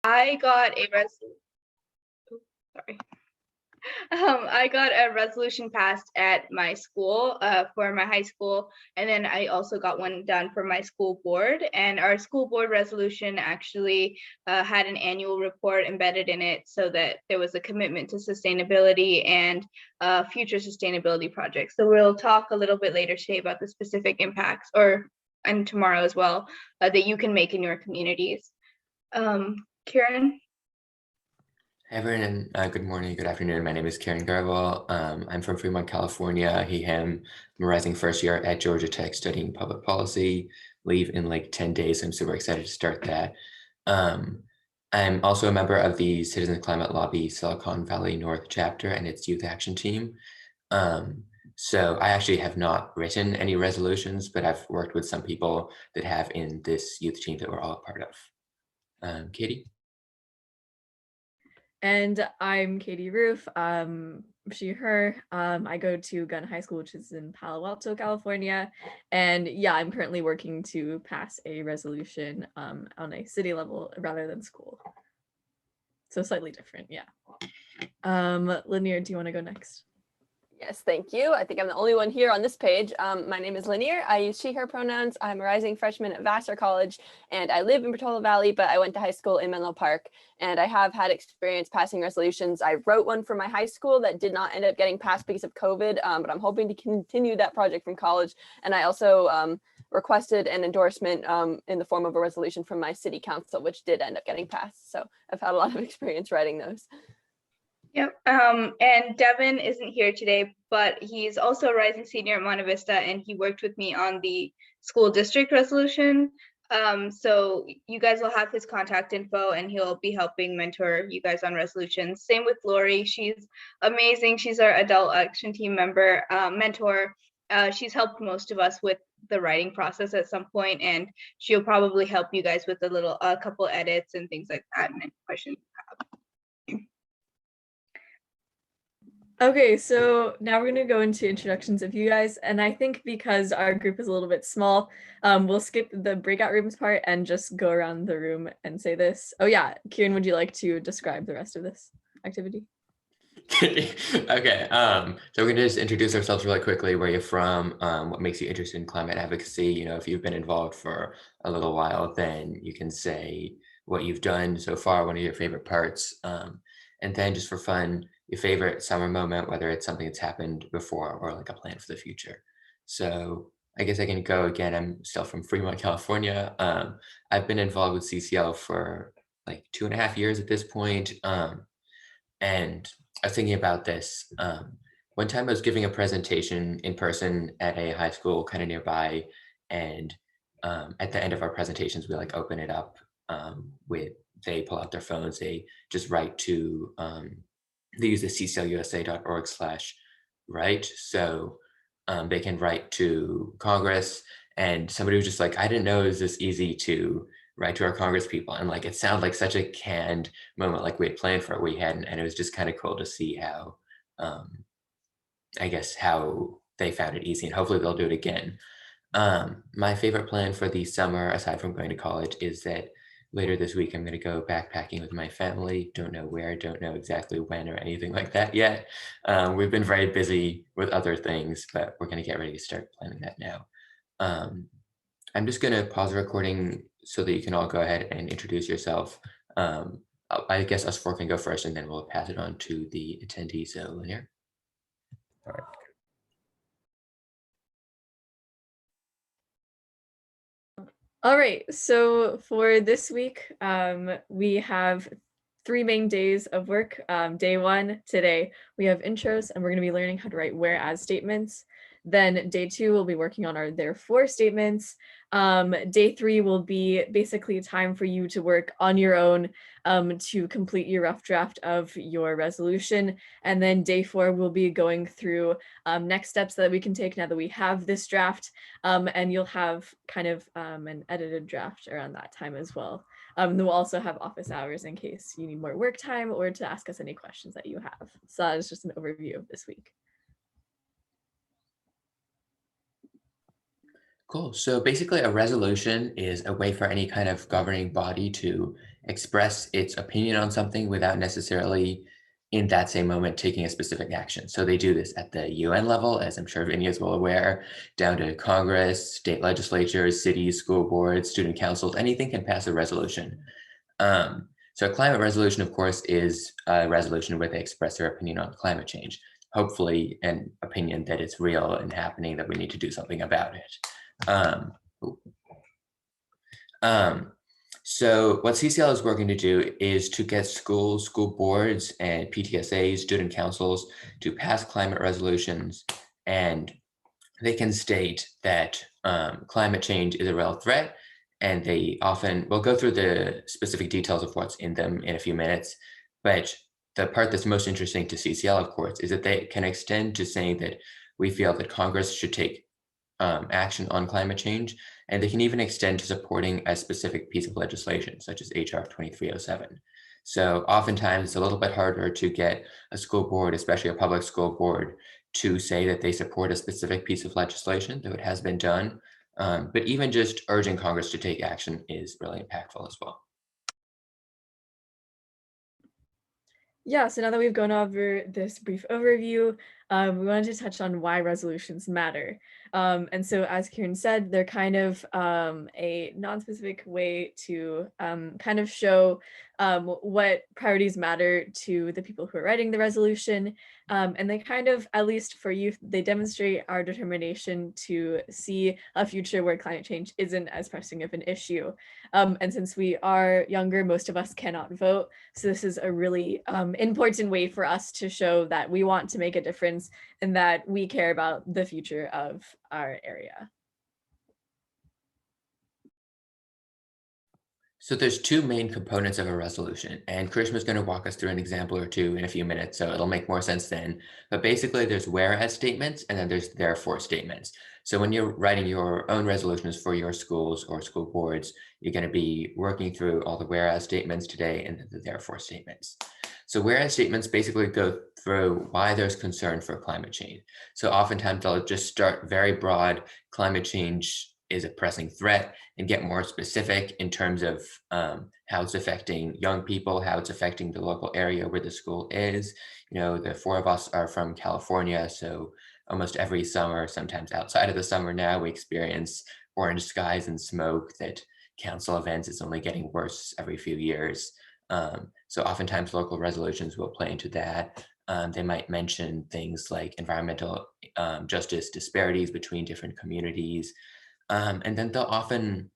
I got a sorry. I got a resolution passed at my school, for my high school, and then I also got one done for my school board. And our school board resolution actually had an annual report embedded in it, so that there was a commitment to sustainability and future sustainability projects. So we'll talk a little bit later today about the specific impacts, and tomorrow as well, that you can make in your communities. Kieran? Hi everyone, and good morning, good afternoon. My name is Kieran Garvel. I'm from Fremont, California. He, him. I'm a rising first year at Georgia Tech studying public policy. Leave in like 10 days. I'm super excited to start that. Um, I'm also a member of the Citizen Climate Lobby Silicon Valley North chapter and its youth action team. So I actually have not written any resolutions, but I've worked with some people that have in this youth team that we're all a part of. Katie? And I'm Katie Roof, she, her. I go to Gunn High School, which is in Palo Alto, California. And yeah, I'm currently working to pass a resolution on a city level rather than school. So slightly different, yeah. Linear, do you want to go next? Yes, thank you. I think I'm the only one here on this page. My name is Linear. I use she, her pronouns. I'm a rising freshman at Vassar College, and I live in Portola Valley, but I went to high school in Menlo Park, and I have had experience passing resolutions. I wrote one for my high school that did not end up getting passed because of COVID, but I'm hoping to continue that project from college. And I also requested an endorsement in the form of a resolution from my city council, which did end up getting passed. So I've had a lot of experience writing those. Yep. And Devin isn't here today, but he's also a rising senior at Monte Vista, and he worked with me on the school district resolution. So you guys will have his contact info, and he'll be helping mentor you guys on resolutions. Same with Lori. She's amazing. She's our adult action team member, mentor. She's helped most of us with the writing process at some point, and she'll probably help you guys with a couple edits and things like that, and any questions you have. Okay, so now we're going to go into introductions of you guys. And I think because our group is a little bit small, we'll skip the breakout rooms part and just go around the room and say this. Oh yeah, Kieran, would you like to describe the rest of this activity? Okay, so we're gonna just introduce ourselves really quickly, where you're from, what makes you interested in climate advocacy. You know, if you've been involved for a little while, then you can say what you've done so far, one of your favorite parts, and then just for fun, your favorite summer moment, whether it's something that's happened before or like a plan for the future. So I guess I can go again. I'm still from Fremont, California. I've been involved with CCL for like 2.5 years at this point. And I was thinking about this. One time I was giving a presentation in person at a high school kind of nearby. And at the end of our presentations, we like open it up they pull out their phones, they just write to, they use the cclusa.org/write. So they can write to Congress, and somebody was just like, I didn't know it was this easy to write to our Congress people. And like, it sounded like such a canned moment, like we had planned for it, we hadn't. And it was just kind of cool to see how, I guess, how they found it easy, and hopefully they'll do it again. My favorite plan for the summer, aside from going to college, is that later this week I'm going to go backpacking with my family. Don't know where, don't know exactly when or anything like that yet. We've been very busy with other things, but we're going to get ready to start planning that now. I'm just going to pause the recording so that you can all go ahead and introduce yourself. I guess us four can go first, and then we'll pass it on to the attendees. So Linear. All right. All right, so for this week, we have 3 main days of work. Day 1, today, we have intros, and we're going to be learning how to write whereas statements. Then day 2, we'll be working on our therefore statements. Day 3 will be basically time for you to work on your own to complete your rough draft of your resolution. And then day 4, we'll be going through next steps that we can take now that we have this draft. And you'll have kind of an edited draft around that time as well. Then we'll also have office hours in case you need more work time or to ask us any questions that you have. So that is just an overview of this week. Cool. So basically a resolution is a way for any kind of governing body to express its opinion on something without necessarily in that same moment taking a specific action. So they do this at the UN level, as I'm sure Vinny is well aware, down to Congress, state legislatures, cities, school boards, student councils, anything can pass a resolution. So a climate resolution, of course, is a resolution where they express their opinion on climate change, hopefully an opinion that it's real and happening, that we need to do something about it. So what CCL is working to do is to get schools, school boards, and PTSAs, student councils, to pass climate resolutions, and they can state that climate change is a real threat, and they often, we'll go through the specific details of what's in them in a few minutes, but the part that's most interesting to CCL, of course, is that they can extend to saying that we feel that Congress should take action on climate change, and they can even extend to supporting a specific piece of legislation, such as HR 2307. So oftentimes it's a little bit harder to get a school board, especially a public school board, to say that they support a specific piece of legislation, though it has been done. But even just urging Congress to take action is really impactful as well. Yeah, so now that we've gone over this brief overview, we wanted to touch on why resolutions matter. And so as Kieran said, they're kind of a non-specific way to kind of show what priorities matter to the people who are writing the resolution. And they kind of, at least for youth, they demonstrate our determination to see a future where climate change isn't as pressing of an issue. And since we are younger, most of us cannot vote. So this is a really important way for us to show that we want to make a difference and that we care about the future of our area. So there's two main components of a resolution, and Karishma's going to walk us through an example or two in a few minutes, so it'll make more sense then. But basically there's whereas statements and then there's therefore statements. So when you're writing your own resolutions for your schools or school boards, you're going to be working through all the whereas statements today and the therefore statements. So whereas statements basically go through why there's concern for climate change. So oftentimes they'll just start very broad, climate change is a pressing threat, and get more specific in terms of how it's affecting young people, how it's affecting the local area where the school is. You know, the four of us are from California, so almost every summer, sometimes outside of the summer now, we experience orange skies and smoke that council events is only getting worse every few years. So oftentimes local resolutions will play into that. They might mention things like environmental justice disparities between different communities. And then they'll often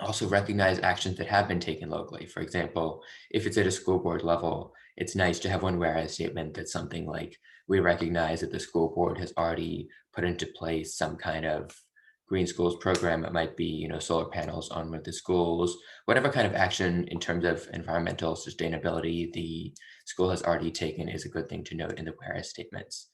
also recognize actions that have been taken locally. For example, if it's at a school board level, it's nice to have one whereas statement that's something like, we recognize that the school board has already put into place some kind of green schools program. It might be, you know, solar panels on one of the schools, whatever kind of action in terms of environmental sustainability the school has already taken is a good thing to note in the whereas statements.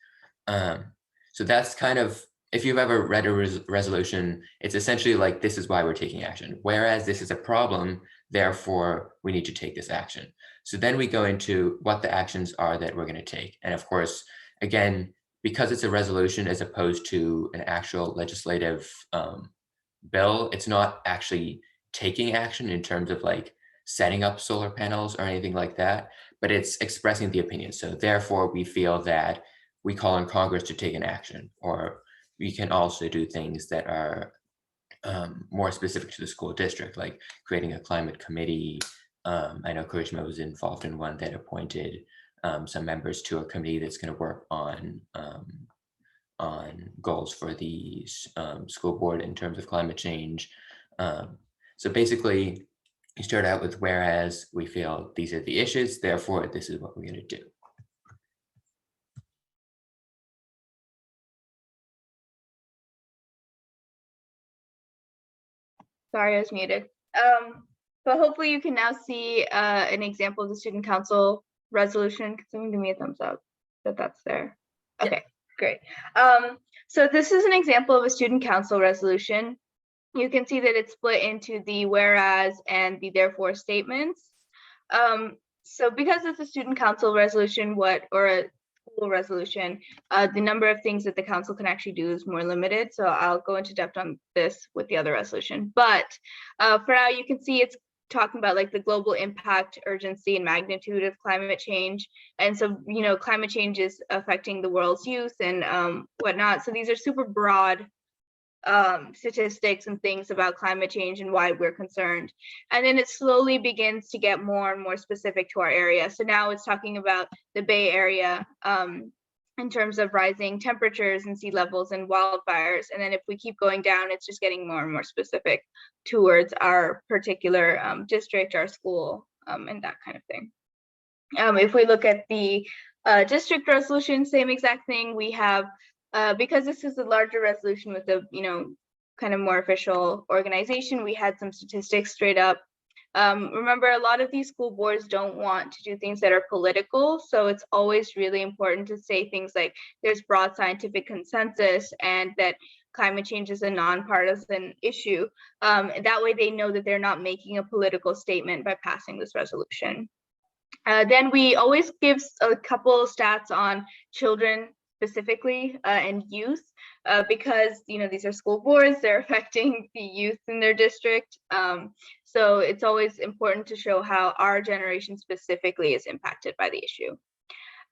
So that's kind of, if you've ever read a resolution, it's essentially like, this is why we're taking action. Whereas this is a problem, therefore we need to take this action. So then we go into what the actions are that we're going to take. And of course, again, because it's a resolution as opposed to an actual legislative bill, it's not actually taking action in terms of like setting up solar panels or anything like that, but it's expressing the opinion. So therefore we feel that we call on Congress to take an action, or we can also do things that are more specific to the school district, like creating a climate committee. I know Karishma was involved in one that appointed some members to a committee that's going to work on goals for the school board in terms of climate change. So basically, you start out with whereas we feel these are the issues, therefore this is what we're going to do. Sorry, I was muted. But hopefully you can now see an example of the student council resolution. Can someone give me a thumbs up that that's there? Okay, great. So this is an example of a student council resolution. You can see that it's split into the whereas and the therefore statements. So because it's a student council resolution, or a school resolution, the number of things that the council can actually do is more limited. So I'll go into depth on this with the other resolution. But for now, you can see it's talking about like the global impact, urgency, and magnitude of climate change. And so, you know, climate change is affecting the world's youth and whatnot. So these are super broad statistics and things about climate change and why we're concerned. And then it slowly begins to get more and more specific to our area. So now it's talking about the Bay Area in terms of rising temperatures and sea levels and wildfires. And then if we keep going down, it's just getting more and more specific towards our particular district, our school, and that kind of thing. If we look at the district resolution, same exact thing. We have, because this is a larger resolution with a, you know, kind of more official organization, we had some statistics straight up. Remember, a lot of these school boards don't want to do things that are political, so it's always really important to say things like there's broad scientific consensus and that climate change is a nonpartisan issue. That way they know that they're not making a political statement by passing this resolution. Then we always give a couple of stats on children specifically and youth because, you know, these are school boards, they're affecting the youth in their district. So it's always important to show how our generation specifically is impacted by the issue.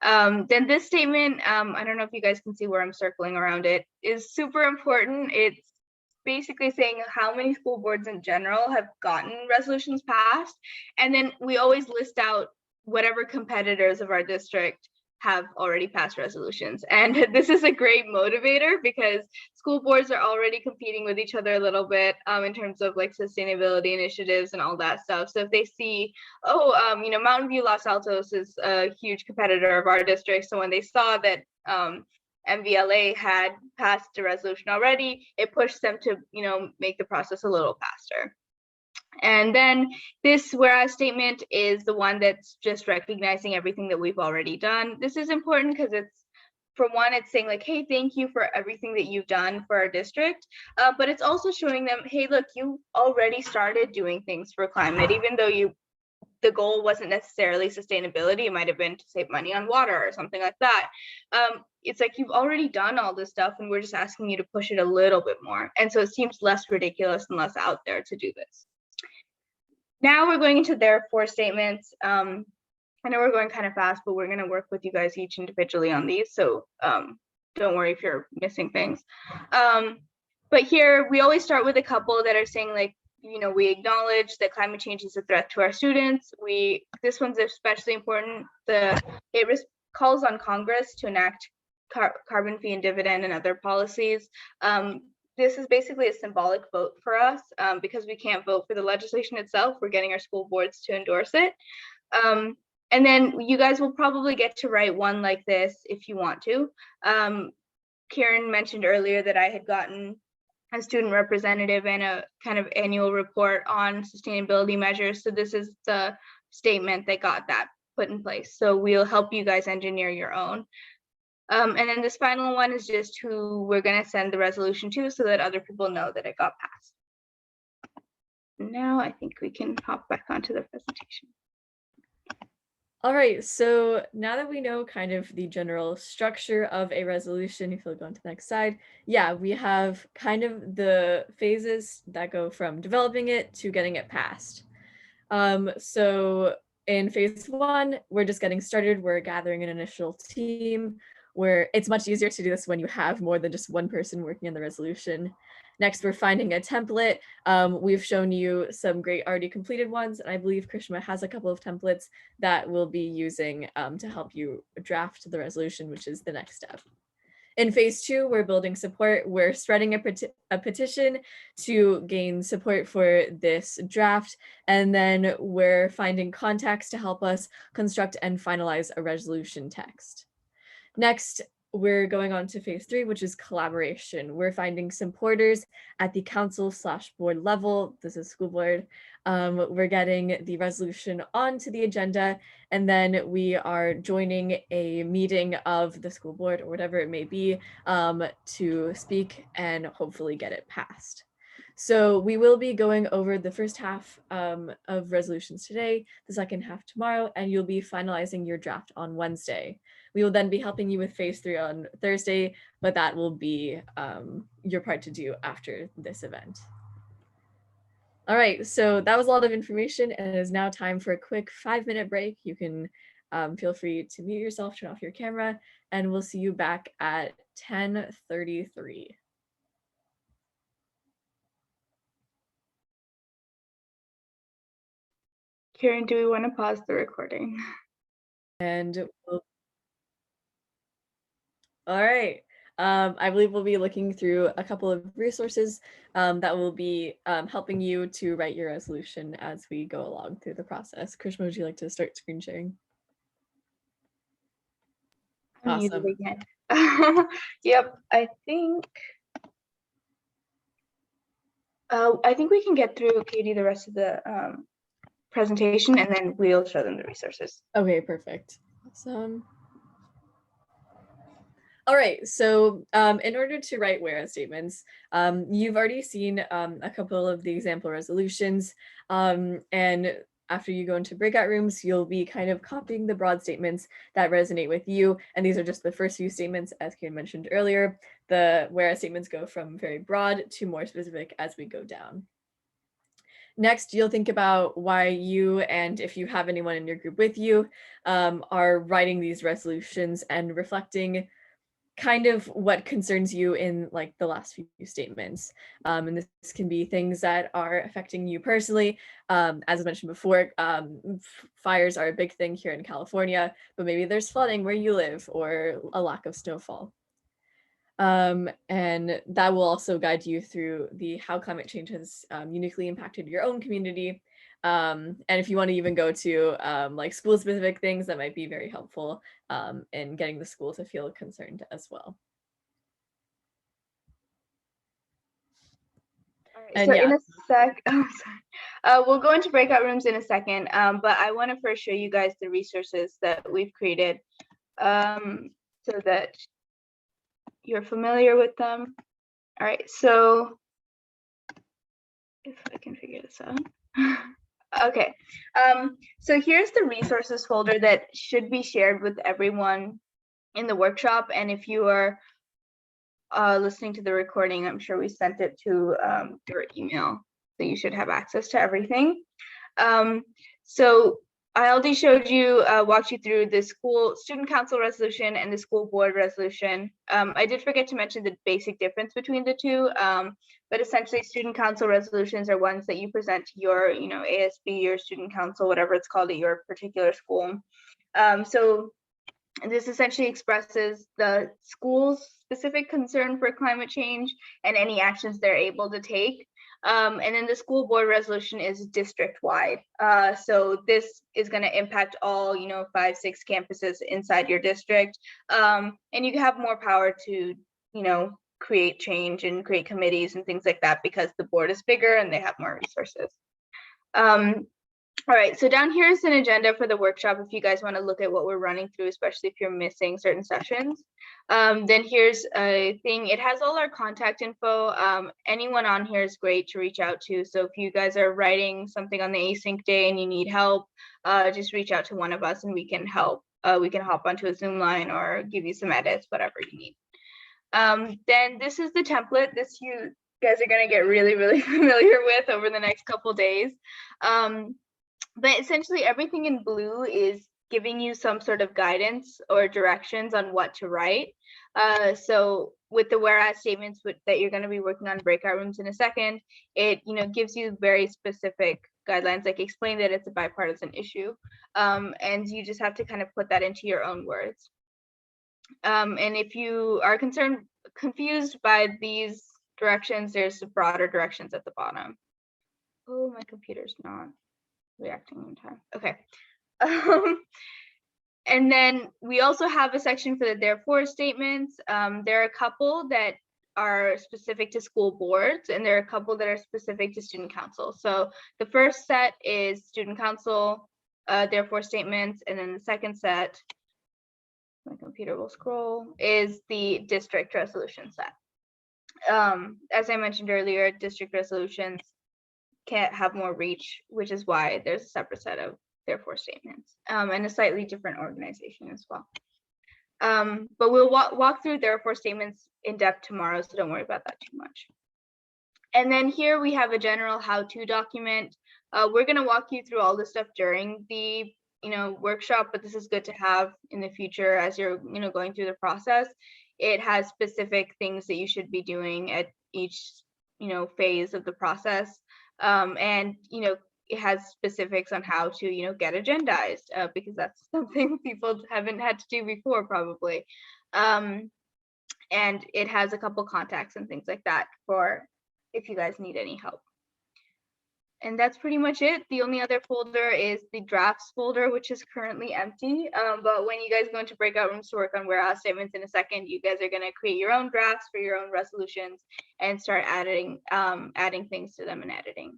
Then this statement, I don't know if you guys can see where I'm circling around it, is super important. It's basically saying how many school boards in general have gotten resolutions passed. And then we always list out whatever competitors of our district have already passed resolutions. And this is a great motivator because school boards are already competing with each other a little bit in terms of like sustainability initiatives and all that stuff. So if they see, oh, you know, Mountain View Los Altos is a huge competitor of our district. So when they saw that MVLA had passed a resolution already, it pushed them to, you know, make the process a little faster. And then this whereas statement is the one that's just recognizing everything that we've already done. This is important because it's, for one, it's saying like, hey, thank you for everything that you've done for our district. But it's also showing them, hey, look, you already started doing things for climate, even though the goal wasn't necessarily sustainability. It might have been to save money on water or something like that. It's like you've already done all this stuff and we're just asking you to push it a little bit more. And so it seems less ridiculous and less out there to do this. Now we're going into therefore statements. I know we're going kind of fast, but we're going to work with you guys each individually on these. So don't worry if you're missing things. But here we always start with a couple that are saying like, you know, we acknowledge that climate change is a threat to our students. This one's especially important. It calls on Congress to enact carbon fee and dividend and other policies. This is basically a symbolic vote for us because we can't vote for the legislation itself. We're getting our school boards to endorse it. And then you guys will probably get to write one like this if you want to. Karen mentioned earlier that I had gotten a student representative and a kind of annual report on sustainability measures. So this is the statement that got that put in place. So we'll help you guys engineer your own. And then this final one is just who we're going to send the resolution to so that other people know that it got passed. Now I think we can hop back onto the presentation. All right, so now that we know kind of the general structure of a resolution, if you'll go on to the next slide, yeah, we have kind of the phases that go from developing it to getting it passed. So in phase one, we're just getting started. We're gathering an initial team where it's much easier to do this when you have more than just one person working on the resolution. Next, we're finding a template. We've shown you some great already completed ones, and I believe Krishma has a couple of templates that we'll be using to help you draft the resolution, which is the next step. In phase two, we're building support. We're spreading a petition to gain support for this draft, and then we're finding contacts to help us construct and finalize a resolution text. Next, we're going on to phase three, which is collaboration. We're finding supporters at the council/board level. This is school board. We're getting the resolution onto the agenda, and then we are joining a meeting of the school board or whatever it may be to speak and hopefully get it passed. So we will be going over the first half of resolutions today, the second half tomorrow, and you'll be finalizing your draft on Wednesday. We will then be helping you with phase three on Thursday, but that will be your part to do after this event. All right, so that was a lot of information, and it is now time for a quick 5-minute break. You can feel free to mute yourself, turn off your camera, and we'll see you back at 10:33. Karen, do we want to pause the recording? And all right. I believe we'll be looking through a couple of resources that will be helping you to write your resolution as we go along through the process. Krishma, would you like to start screen sharing? I need it Awesome. again. Yep, I think we can get through, Katie, the rest of the presentation, and then we'll show them the resources. Okay, perfect. Awesome. All right, so in order to write whereas statements, you've already seen a couple of the example resolutions, and after you go into breakout rooms, you'll be kind of copying the broad statements that resonate with you, and these are just the first few statements, as Karen mentioned earlier. The whereas statements go from very broad to more specific as we go down. Next, you'll think about why you, and if you have anyone in your group with you, are writing these resolutions and reflecting kind of what concerns you in like the last few statements. And this can be things that are affecting you personally. As I mentioned before, fires are a big thing here in California, but maybe there's flooding where you live or a lack of snowfall. And that will also guide you through the how climate change has uniquely impacted your own community. And if you want to even go to like school specific things, that might be very helpful in getting the school to feel concerned as well. All right, And so yeah. in a sec, oh, sorry. We'll go into breakout rooms in a second, but I want to first show you guys the resources that we've created so that you're familiar with them. All right, so if I can figure this out. Okay, so here's the resources folder that should be shared with everyone in the workshop. And if you are listening to the recording, I'm sure we sent it to your email, so you should have access to everything. So I already showed you, walked you through the school student council resolution and the school board resolution. I did forget to mention the basic difference between the two, but essentially student council resolutions are ones that you present to your, ASB, your student council, whatever it's called at your particular school. So this essentially expresses the school's specific concern for climate change and any actions they're able to take. And then the school board resolution is district-wide. So this is going to impact all, 5, 6 campuses inside your district. And you have more power to, create change and create committees and things like that because the board is bigger and they have more resources. All right, so down here is an agenda for the workshop if you guys want to look at what we're running through, especially if you're missing certain sessions. Then here's a thing. It has all our contact info. Anyone on here is great to reach out to. So if you guys are writing something on the async day and you need help, just reach out to one of us and we can help. We can hop onto a Zoom line or give you some edits, whatever you need. Then this is the template. This you guys are going to get really, really familiar with over the next couple days. But essentially everything in blue is giving you some sort of guidance or directions on what to write. So with the whereas statements that you're going to be working on breakout rooms in a second, it gives you very specific guidelines, like explain that it's a bipartisan issue. And you just have to kind of put that into your own words. And if you are confused by these directions, there's broader directions at the bottom. Oh, my computer's not reacting in time. Okay. And then we also have a section for the therefore statements. There are a couple that are specific to school boards, and there are a couple that are specific to student council. So the first set is student council therefore statements, and then the second set, my computer will scroll, is the district resolution set. As I mentioned earlier, district resolutions can't have more reach, which is why there's a separate set of therefore statements and a slightly different organization as well. But we'll walk through therefore statements in depth tomorrow, so don't worry about that too much. And then here we have a general how-to document. We're going to walk you through all this stuff during the workshop, but this is good to have in the future as you're going through the process. It has specific things that you should be doing at each phase of the process, and it has specifics on how to get agendized, because that's something people haven't had to do before probably. And it has a couple contacts and things like that for if you guys need any help. And that's pretty much it. The only other folder is the drafts folder, which is currently empty. But when you guys go into breakout rooms to work on warehouse statements in a second, you guys are going to create your own drafts for your own resolutions and start adding things to them and editing.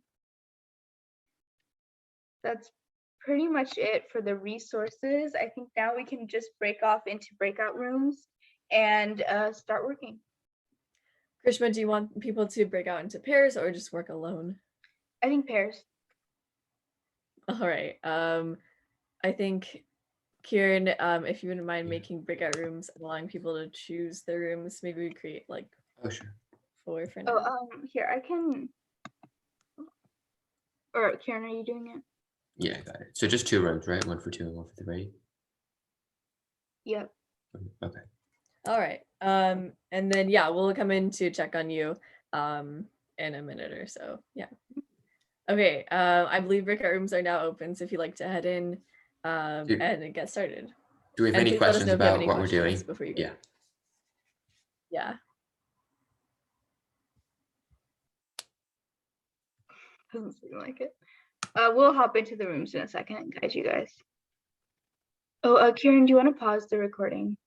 That's pretty much it for the resources. I think now we can just break off into breakout rooms and start working. Krishma, do you want people to break out into pairs or just work alone? I think pairs. All right. I think Kieran, if you wouldn't mind Yeah. making breakout rooms and allowing people to choose their rooms, maybe we create like Oh, sure. 4 for now. Oh, here I can. Or Kieran, are you doing it? Yeah, I got it. So just 2 rooms, right? 1 for 2 and 1 for 3. Yep. Okay. All right. And then yeah, we'll come in to check on you in a minute or so. Yeah. Okay. I believe breakout rooms are now open, so if you'd like to head in and get started. Do we have And any please let us questions know if you have about any what we're doing? questions before you go. Yeah. Yeah. Doesn't seem like it. We'll hop into the rooms in a second and guide you guys. Oh, Kieran, do you want to pause the recording?